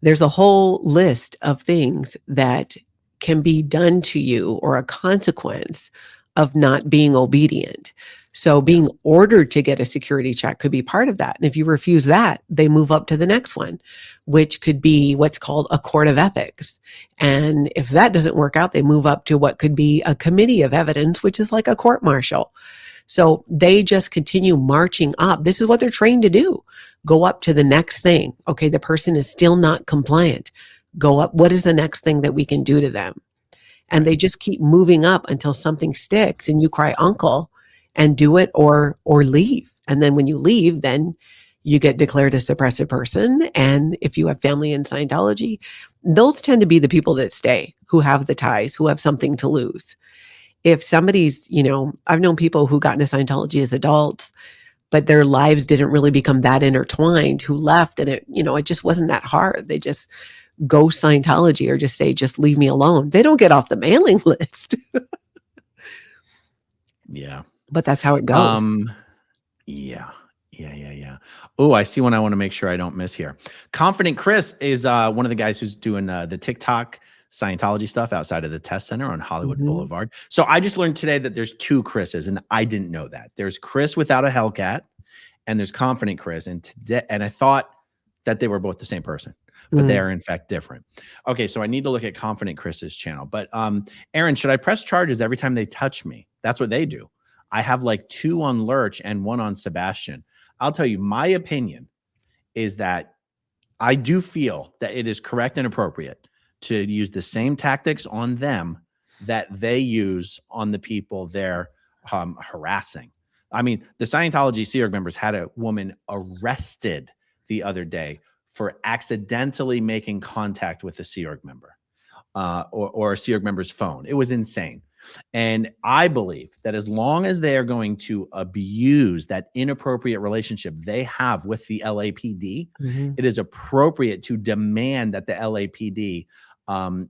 Speaker 4: there's a whole list of things that can be done to you or a consequence of not being obedient. So being ordered to get a security check could be part of that. And if you refuse that, they move up to the next one, which could be what's called a court of ethics. And if that doesn't work out, they move up to what could be a committee of evidence, which is like a court martial. So they just continue marching up. This is what they're trained to do. Go up to the next thing. Okay, the person is still not compliant. Go up. What is the next thing that we can do to them? And they just keep moving up until something sticks and you cry, uncle, and do it or leave. And then when you leave, then you get declared a suppressive person. And if you have family in Scientology, those tend to be the people that stay, who have the ties, who have something to lose. If somebody's, I've known people who got into Scientology as adults, but their lives didn't really become that intertwined, who left and it just wasn't that hard. They just go Scientology or just say, just leave me alone. They don't get off the mailing list.
Speaker 3: Yeah.
Speaker 4: But that's how it goes.
Speaker 3: Yeah. Oh, I see one I want to make sure I don't miss here. Confident Chris is one of the guys who's doing the TikTok Scientology stuff outside of the test center on Hollywood
Speaker 4: Mhm.
Speaker 3: Boulevard. So I just learned today that there's two Chris's, and I didn't know that. There's Chris without a Hellcat, and there's Confident Chris. And today, and I thought that they were both the same person, but they
Speaker 4: Mm.
Speaker 3: are in fact different. Okay, so I need to look at Confident Chris's channel. But Aaron, should I press charges every time they touch me? That's what they do. I have like 2 on Lurch and 1 on Sebastian. I'll tell you, my opinion is that I do feel that it is correct and appropriate to use the same tactics on them that they use on the people they're harassing. I mean, the Scientology Sea Org members had a woman arrested the other day for accidentally making contact with a Sea Org member or a Sea Org member's phone. It was insane. And I believe that as long as they are going to abuse that inappropriate relationship they have with the LAPD,
Speaker 4: Mhm.
Speaker 3: it is appropriate to demand that the LAPD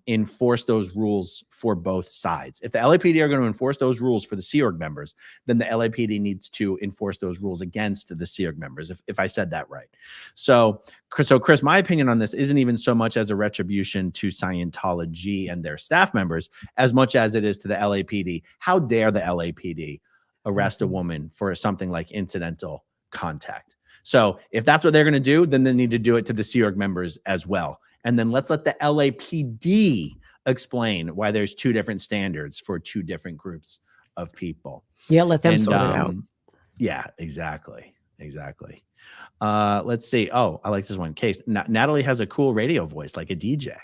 Speaker 3: enforce those rules for both sides. If the LAPD are going to enforce those rules for the Sea Org members, then the LAPD needs to enforce those rules against the Sea Org members, if I said that right. So Chris, my opinion on this isn't even so much as a retribution to Scientology and their staff members, as much as it is to the LAPD. How dare the LAPD arrest a woman for something like incidental contact? So if that's what they're going to do, then they need to do it to the Sea Org members as well. And then let's let the LAPD explain why there's 2 different standards for 2 different groups of people.
Speaker 4: Yeah, let them sort it out.
Speaker 3: Yeah, exactly. Let's see. Oh, I like this one. Case. Natalie has a cool radio voice, like a DJ.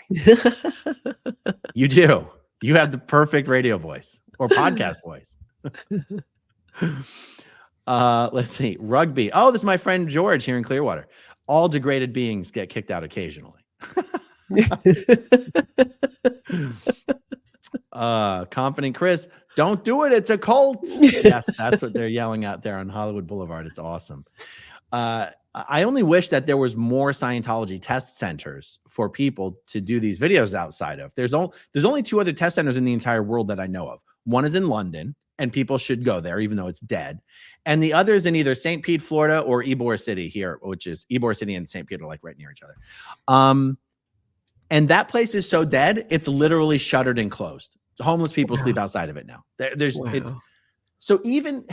Speaker 3: You do. You have the perfect radio voice or podcast voice. Let's see. Rugby. Oh, this is my friend George here in Clearwater. All degraded beings get kicked out occasionally. Confident Chris, don't do it. It's a cult. Yes, that's what they're yelling out there on Hollywood Boulevard. It's awesome. I only wish that there was more Scientology test centers for people to do these videos outside of. There's only 2 other test centers in the entire world that I know of. One is in London, and people should go there, even though it's dead. And the other is in either St. Pete, Florida, or Ybor City here, which is Ybor City and St. Pete are like right near each other. And that place is so dead, it's literally shuttered and closed. Homeless people sleep outside of it now. It's so even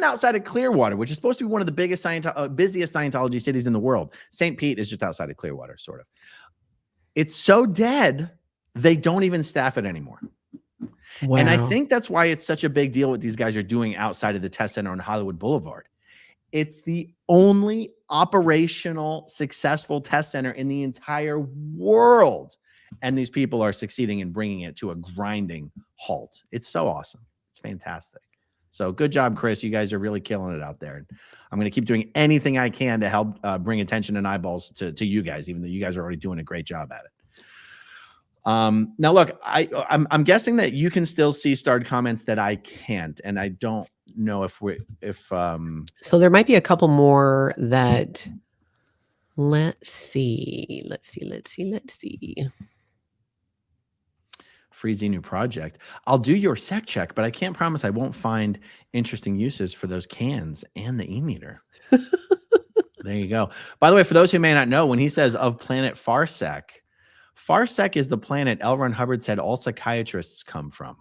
Speaker 3: outside of Clearwater, which is supposed to be one of the busiest Scientology cities in the world. St. Pete is just outside of Clearwater, sort of. It's so dead, they don't even staff it anymore. Wow. And I think that's why it's such a big deal what these guys are doing outside of the test center on Hollywood Boulevard. It's the only operational successful test center in the entire world. And these people are succeeding in bringing it to a grinding halt. It's so awesome. It's fantastic. So good job, Chris. You guys are really killing it out there. And I'm going to keep doing anything I can to help bring attention and eyeballs to you guys, even though you guys are already doing a great job at it. Now look, I'm guessing that you can still see starred comments that I can't, and I don't know
Speaker 4: so there might be a couple more that let's see.
Speaker 3: Freezy new project. I'll do your sec check, but I can't promise I won't find interesting uses for those cans and the e-meter. There you go. By the way, for those who may not know, when he says of planet Farsec, Farsec is the planet L. Ron Hubbard said all psychiatrists come from.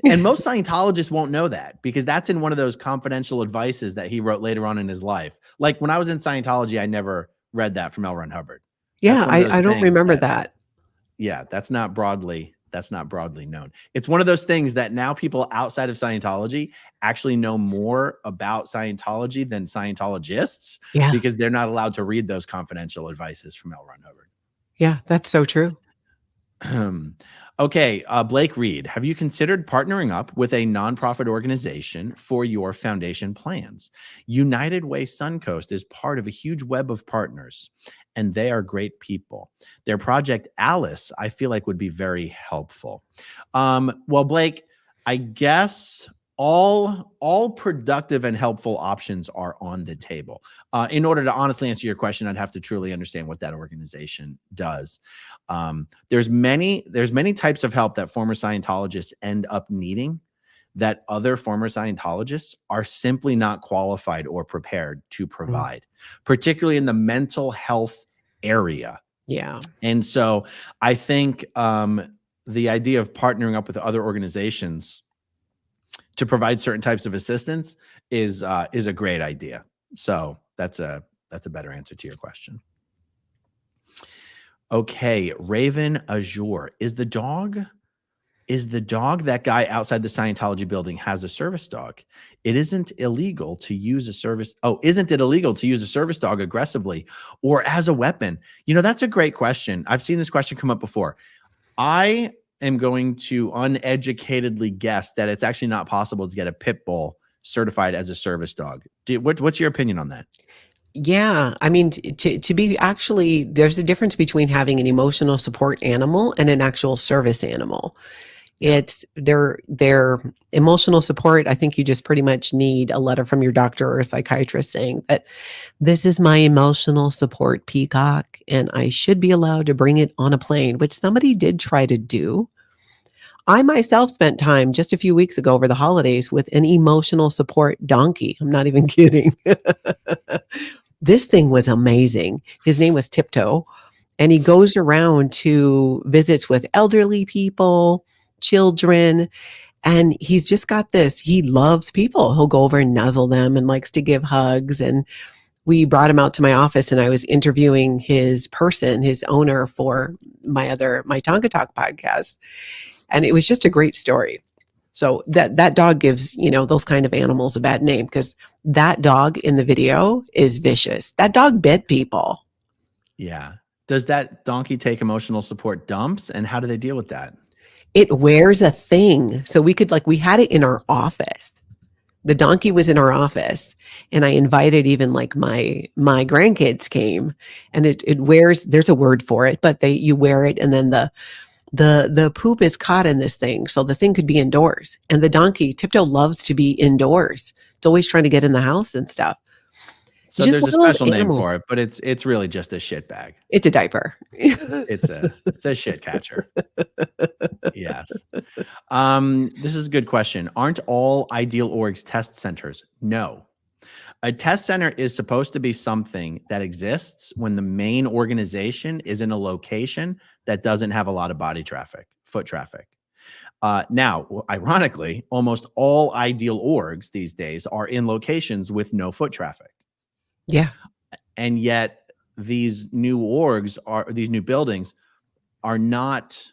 Speaker 3: And most Scientologists won't know that because that's in one of those confidential advices that he wrote later on in his life. Like when I was in Scientology, I never read that from L. Ron Hubbard.
Speaker 4: Yeah, I don't remember that.
Speaker 3: Yeah, that's not broadly known. It's one of those things that now people outside of Scientology actually know more about Scientology than Scientologists because they're not allowed to read those confidential advices from L. Ron Hubbard.
Speaker 4: Yeah, that's so true.
Speaker 3: Okay, Blake Reed, have you considered partnering up with a nonprofit organization for your foundation plans? United Way Suncoast is part of a huge web of partners, and they are great people. Their project Alice, I feel like would be very helpful. Well, Blake, I guess all productive and helpful options are on the table. In order to honestly answer your question, I'd have to truly understand what that organization does. There's many types of help that former Scientologists end up needing that other former Scientologists are simply not qualified or prepared to provide, particularly in the mental health area.
Speaker 4: Yeah.
Speaker 3: And so I think the idea of partnering up with other organizations to provide certain types of assistance is a great idea. So that's a better answer to your question. Okay, Raven Azure, is the dog that guy outside the Scientology building has a service dog? Isn't it illegal to use a service dog aggressively or as a weapon? That's a great question. I've seen this question come up before. I am going to uneducatedly guess that it's actually not possible to get a pit bull certified as a service dog. What's your opinion on that?
Speaker 4: Yeah, I mean, to be actually, there's a difference between having an emotional support animal and an actual service animal.
Speaker 3: Yeah.
Speaker 4: It's their emotional support. I think you just pretty much need a letter from your doctor or a psychiatrist saying that this is my emotional support peacock, and I should be allowed to bring it on a plane, which somebody did try to do. I myself spent time just a few weeks ago over the holidays with an emotional support donkey. I'm not even kidding. This thing was amazing. His name was Tiptoe, and he goes around to visits with elderly people, children, and he's just got this. He loves people. He'll go over and nuzzle them and likes to give hugs. And we brought him out to my office, and I was interviewing his owner, for my Tonka Talk podcast. And it was just a great story. So that dog gives, those kind of animals a bad name, because that dog in the video is vicious. That dog bit people.
Speaker 3: Yeah. Does that donkey take emotional support dumps, and how do they deal with that?
Speaker 4: It wears a thing. So we had it in our office. The donkey was in our office, and I invited even my grandkids came, and it wears, there's a word for it, but you wear it, and then the poop is caught in this thing. So the thing could be indoors, and the donkey, Tiptoe, loves to be indoors. It's always trying to get in the house and stuff.
Speaker 3: So there's a special name for it, but it's really just a shit bag.
Speaker 4: It's a diaper.
Speaker 3: It's a shit catcher. Yes. This is a good question. Aren't all ideal orgs test centers? No. A test center is supposed to be something that exists when the main organization is in a location that doesn't have a lot of foot traffic. Now, ironically, almost all ideal orgs these days are in locations with no foot traffic.
Speaker 4: Yeah.
Speaker 3: And yet these new buildings are not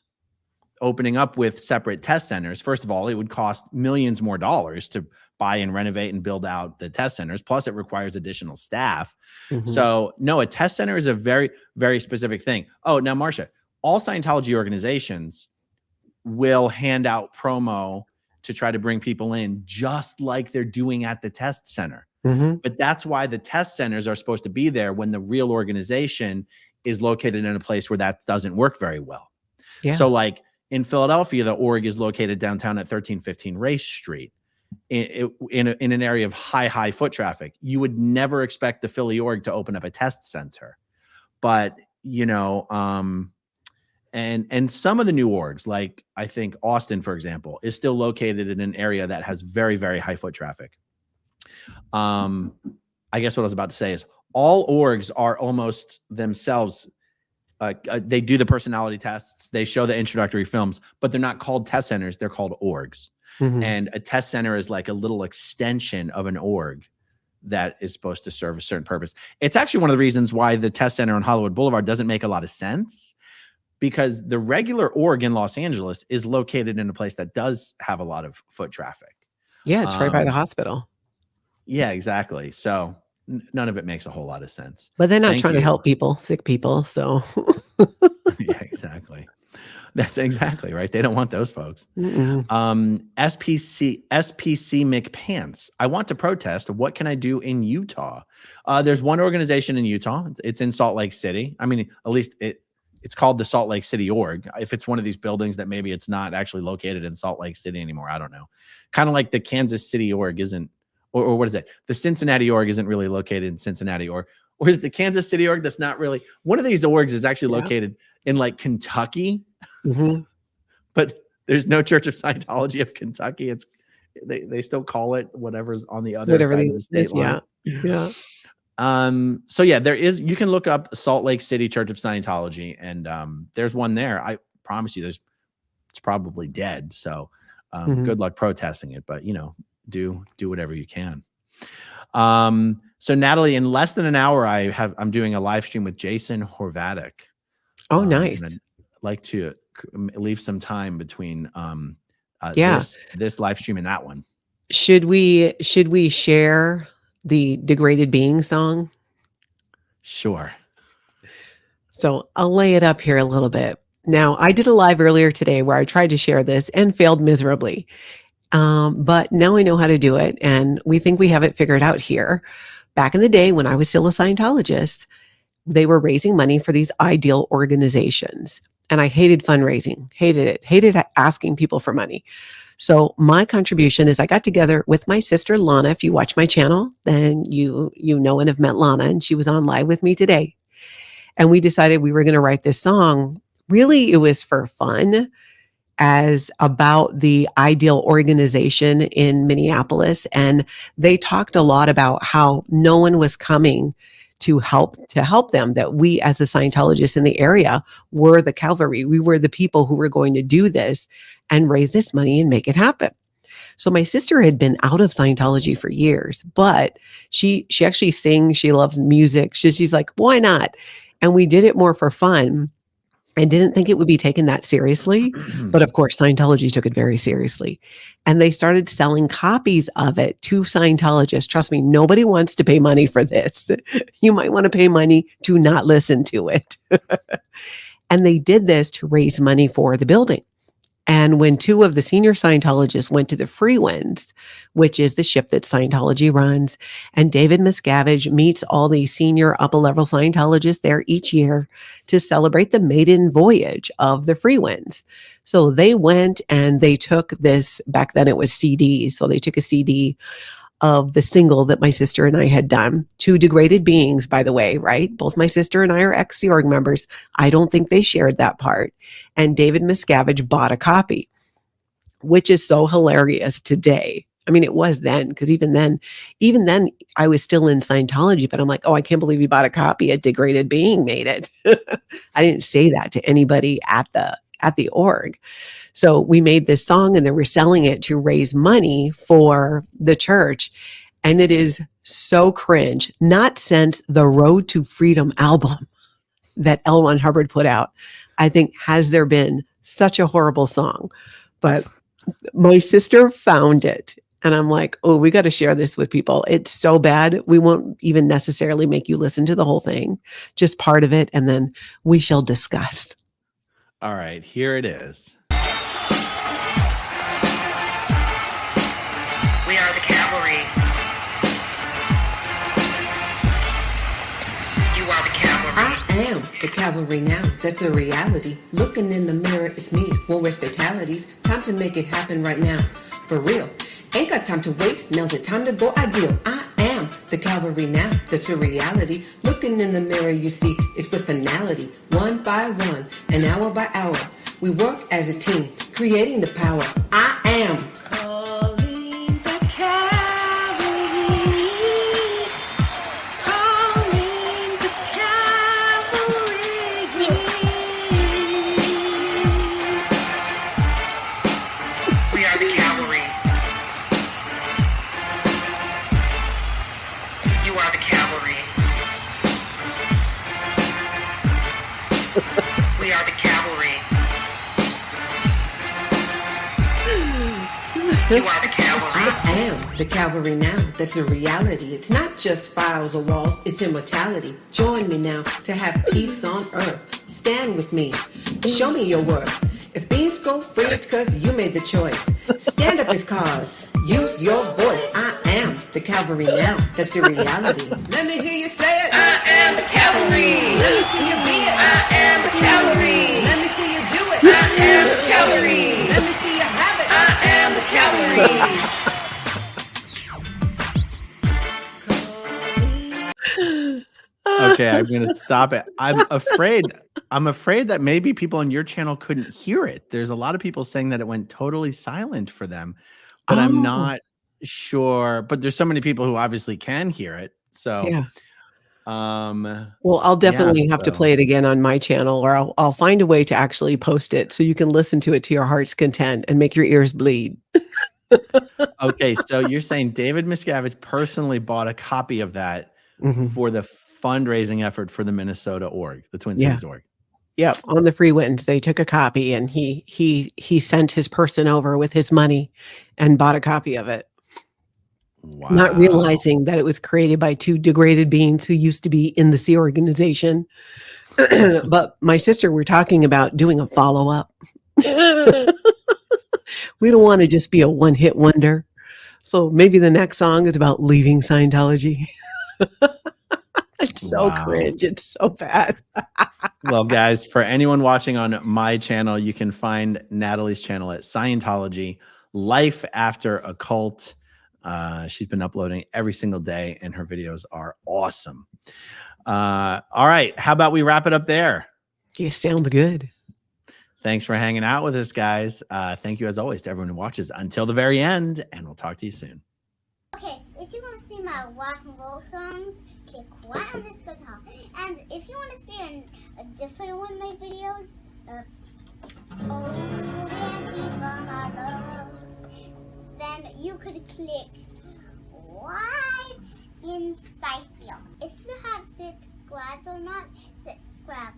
Speaker 3: opening up with separate test centers. First of all, it would cost millions more dollars to buy and renovate and build out the test centers. Plus, it requires additional staff. Mm-hmm. So, no, a test center is a very, very specific thing. Oh, now, Marcia, all Scientology organizations will hand out promo to try to bring people in, just like they're doing at the test center. Mm-hmm. But that's why the test centers are supposed to be there when the real organization is located in a place where that doesn't work very well. Yeah. So like in Philadelphia, the org is located downtown at 1315 Race Street in an area of high foot traffic. You would never expect the Philly org to open up a test center. But, and some of the new orgs, like I think Austin, for example, is still located in an area that has very, very high foot traffic. I guess what I was about to say is all orgs are almost themselves. They do the personality tests. They show the introductory films, but they're not called test centers. They're called orgs. Mm-hmm. And a test center is like a little extension of an org that is supposed to serve a certain purpose. It's actually one of the reasons why the test center on Hollywood Boulevard doesn't make a lot of sense, because the regular org in Los Angeles is located in a place that does have a lot of foot traffic.
Speaker 4: Yeah, it's right by the hospital.
Speaker 3: Yeah, exactly. So none of it makes a whole lot of sense.
Speaker 4: But they're not trying to help sick people. So
Speaker 3: yeah, exactly. That's exactly right. They don't want those folks. SPC McPants. I want to protest. What can I do in Utah? There's one organization in Utah. It's in Salt Lake City. I mean, at least it's called the Salt Lake City org. If it's one of these buildings that maybe it's not actually located in Salt Lake City anymore, I don't know. Kind of like the Kansas City org isn't, or what is it? The Cincinnati org isn't really located in Cincinnati, or is it the Kansas City org that's not really? One of these orgs is actually located in like Kentucky, mm-hmm. But there's no Church of Scientology of Kentucky. They still call it whatever's on the other side of the state line.
Speaker 4: Yeah.
Speaker 3: So yeah, you can look up the Salt Lake City Church of Scientology, and there's one there. I promise you, it's probably dead. So good luck protesting it, but do whatever you can. So Natalie, in less than an hour, I'm doing a live stream with Jason Horvatic.
Speaker 4: Oh, nice.
Speaker 3: And I'd like to leave some time between
Speaker 4: Yeah.
Speaker 3: this live stream and that one.
Speaker 4: Should we share the Degraded Being song?
Speaker 3: Sure.
Speaker 4: So I'll lay it up here a little bit. Now, I did a live earlier today where I tried to share this and failed miserably. But now I know how to do it, and we think we have it figured out here. Back in the day when I was still a Scientologist, they were raising money for these ideal organizations. And I hated fundraising, hated asking people for money. So my contribution is I got together with my sister, Lana. If you watch my channel, then you know and have met Lana, and she was on live with me today. And we decided we were going to write this song. Really, it was for fun, as about the ideal organization in Minneapolis. And they talked a lot about how no one was coming to help them, that we as the Scientologists in the area were the Cavalry. We were the people who were going to do this and raise this money and make it happen. So my sister had been out of Scientology for years, but she actually sings. She loves music. She's like, why not? And we did it more for fun. And didn't think it would be taken that seriously. But of course, Scientology took it very seriously. And they started selling copies of it to Scientologists. Trust me, nobody wants to pay money for this. You might want to pay money to not listen to it. And they did this to raise money for the building. And when two of the senior Scientologists went to the Free Winds, which is the ship that Scientology runs, and David Miscavige meets all the senior upper-level Scientologists there each year to celebrate the maiden voyage of the Free Winds. So they went and they took this, back then it was CDs, so they took a CD of the single that my sister and I had done. Two Degraded Beings, by the way, right? Both my sister and I are ex-Sea Org members. I don't think they shared that part. And David Miscavige bought a copy, which is so hilarious today. I mean, it was then, because even then I was still in Scientology, but I'm like, oh, I can't believe he bought a copy. A Degraded Being made it. I didn't say that to anybody at the org. So we made this song and then we're selling it to raise money for the church. And it is so cringe, not since the Road to Freedom album that L. Ron Hubbard put out, I think, has there been such a horrible song. But my sister found it. And I'm like, oh, we got to share this with people. It's so bad. We won't even necessarily make you listen to the whole thing, just part of it. And then we shall discuss.
Speaker 3: All right, here it is.
Speaker 2: We are the Cavalry. You are the Cavalry.
Speaker 5: I am the Cavalry now. That's a reality. Looking in the mirror, it's me. Won't waste fatalities. Time to make it happen right now. For real. Ain't got time to waste. Now's the time to go ideal. I am the Cavalry now. That's a reality. Looking in the mirror, you see, it's with finality. One by one, and hour by hour. We work as a team, creating the power. I am calling the Cavalry. Calling the Cavalry.
Speaker 2: We are the Cavalry. You are the Cavalry. We are the Cavalry. You are the Cavalry.
Speaker 5: I am the Cavalry now. That's a reality. It's not just files or walls, it's immortality. Join me now to have peace on earth. Stand with me. Show me your worth. If beings go free, it's because you made the choice. Stand up as cause. Use your voice. I am the Cavalry now. That's the reality. Let me hear you say it.
Speaker 2: I am the Cavalry.
Speaker 5: Let me see you be it.
Speaker 2: I am the Cavalry.
Speaker 5: Let me see you do it.
Speaker 2: I am the Cavalry.
Speaker 5: Let me see you have it.
Speaker 2: I am the Cavalry.
Speaker 3: Okay, I'm going to stop it. I'm afraid that maybe people on your channel couldn't hear it. There's a lot of people saying that it went totally silent for them, but I'm not sure. But there's so many people who obviously can hear it. So
Speaker 4: Yeah. Well, I'll
Speaker 3: Yeah,
Speaker 4: definitely have to
Speaker 3: so
Speaker 4: play it again on my channel, or I'll find a way to actually post it so you can listen to it to your heart's content and make your ears bleed.
Speaker 3: okay, so you're saying David Miscavige personally bought a copy of that
Speaker 4: Mhm.
Speaker 3: for the fundraising effort for the Minnesota org, the Twin
Speaker 4: Yeah.
Speaker 3: Cities org.
Speaker 4: Yep, on the free wins, they took a copy, and he sent his person over with his money and bought a copy of it, not
Speaker 3: Wow.
Speaker 4: realizing that it was created by 2 degraded beings who used to be in the Sea organization. But my sister, we're talking about doing a follow-up. We don't wanna just be a one-hit wonder. So maybe the next song is about leaving Scientology. It's so
Speaker 3: Wow.
Speaker 4: cringe, it's so bad.
Speaker 3: Well, guys, for anyone watching on my channel, you can find Natalie's channel at Scientology Life After a Cult. She's been uploading every single day, and her videos are awesome. All right, how about we wrap it up there?
Speaker 4: Yeah, sounds good.
Speaker 3: Thanks for hanging out with us, guys. Thank you, as always, to everyone who watches until the very end, and we'll talk to you soon.
Speaker 6: Okay, if you want to see my rock and roll songs, click right on this guitar. And if you want to see a different one of my videos, oh, dancing by my love, then you could click right inside here. If you have subscribed or not, subscribe